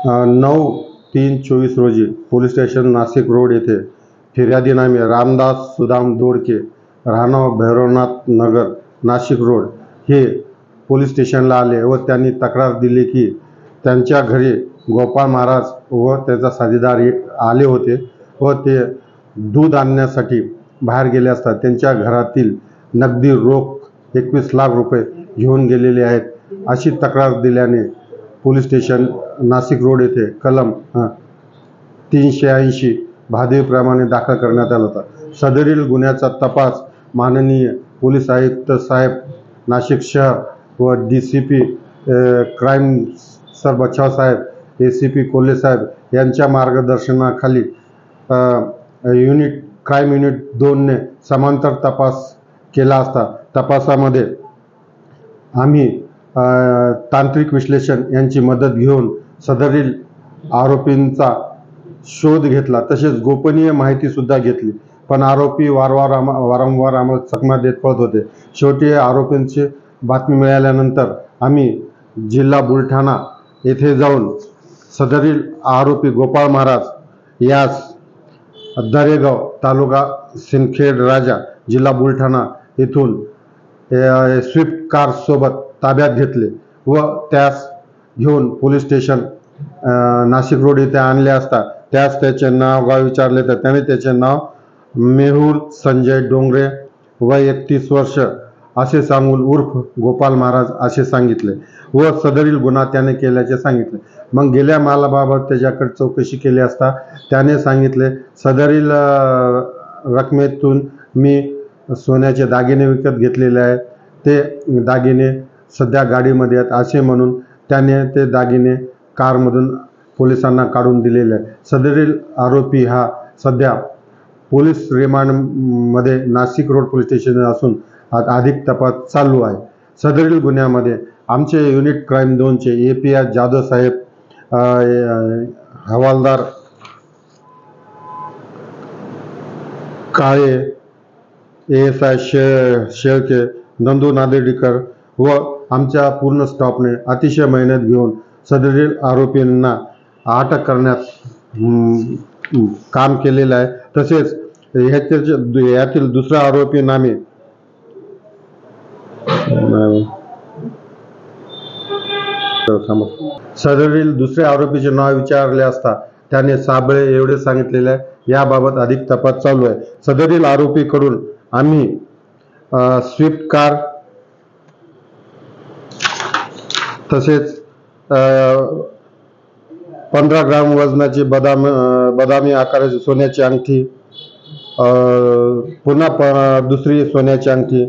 9/3/24 रोजी police station Nashik road येथे फिर्यादीनामे रामदास सुदाम दोडके राहणार भैरवनाथ नगर नाशिक रोड हे पोलीस स्टेशनला आले व त्यांनी तक्रार दिली की त्यांच्या घरी गोपाळ महाराज व त्याचा साथीदार आले होते व ते दूध आणण्यासाठी बाहेर गेले असता त्यांच्या घरातील नगदी रोख 21 लाख रुपये घेऊन गेलेले आहेत अशी तक्रार दिल्याने पोलीस स्टेशन नाशिक रोड येथे कलम 380 भादेप्रमाणे दाखल करण्यात आला होता। सदरील गुन्ह्याचा तपास माननीय पोलीस आयुक्त साहेब नाशिक शहर व DCP क्राईम सर बचाव साहेब, ACP कोल्हे साहेब यांच्या मार्गदर्शनाखाली क्राईम युनिट 2 ने समांतर तपास केला असता तपासामध्ये आम्ही तांत्रिक विश्लेषण यांची मदत घेऊन सदरील आरोपींचा शोध घेतला, तसेच गोपनीय माहिती सुद्धा घेतली, पण आरोपी वारंवार आम्हाला चकमा देत पळत होते। शेवटी आरोपींची बातमी मिळाल्यानंतर आम्ही जिल्हा बुलढाणा येथे जाऊन सदरील आरोपी गोपाळ महाराज यास दरेगाव तालुका सिंदखेड राजा जिल्हा बुलढाणा येथून स्विफ्ट कार सोबत ताब्यात घेतले व त्यास घेऊन पोलीस स्टेशन नाशिक रोड येथे आणले असता त्यास त्याचे नाव गाव विचारले तर त्याने त्याचे नाव मेहुल संजय डोंगरे वय 31 वर्ष असे सांगून उर्फ गोपाल महाराज असे सांगितले व सदरील गुन्हा त्याने केल्याचे सांगितले। मग गेल्या मालाबाबत त्याच्याकडे चौकशी केली असता त्याने सांगितले सदरील रकमेतून मी सोन्याचे दागिने विकत घेतलेले आहेत, ते दागिने सध्या गाडीमध्ये आहेत असे म्हणून त्याने ते दागिने कारमधून पोलिसांना काढून दिलेले आहे। सदरील आरोपी हा सध्या पोलीस रिमांडमध्ये नाशिक रोड पोलीस स्टेशन असून अधिक तपास चालू आहे। सदरील गुन्ह्यामध्ये आमचे युनिट क्राईम 2 चे API जाधव साहेब, हवालदार काळे, ASI शेळके, नंदू नादेडीकर व आमच्या पूर्ण स्टाफने अतिशय मेहनत घेऊन सदरील आरोपींना अटक करण्यात काम केलेलं आहे। तसेच यातील दुसरा आरोपी नामे सदरील दुसऱ्या आरोपीचे नाव विचारले असता त्याने साबळे एवढे सांगितलेले आहे। याबाबत अधिक तपास चालू आहे। सदरील आरोपीकडून आम्ही स्विफ्ट कार तसेच 15 ग्राम वजनाची बदामी आकाराची सोन्याची अंगठी, पुन्हा दुसरी सोन्याची अंगठी,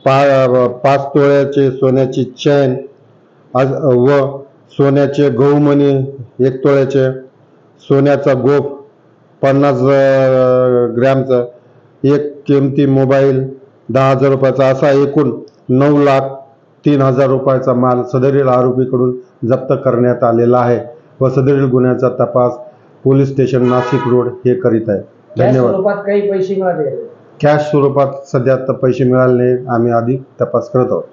5 तोळ्याचे सोन्याची चैन व सोन्याचे गहूमणी 1 तोळ्याचे, सोन्याचा गोफ 50 ग्रॅमचा, एक किमती मोबाईल 10,000 रुपयाचा असा एकूण 9,03,000 रुपयाचा माल सदरील आरोपीकडून जप्त करण्यात आलेला आहे व सदरील गुन्ह्याचा तपास पोलीस स्टेशन नाशिक रोड हे करीत आहे। धन्यवाद। काही पैसे मिळाले? कॅश स्वरूपात सध्या पैसे मिळाले नाही, आम्ही अधिक तपास करत आहोत।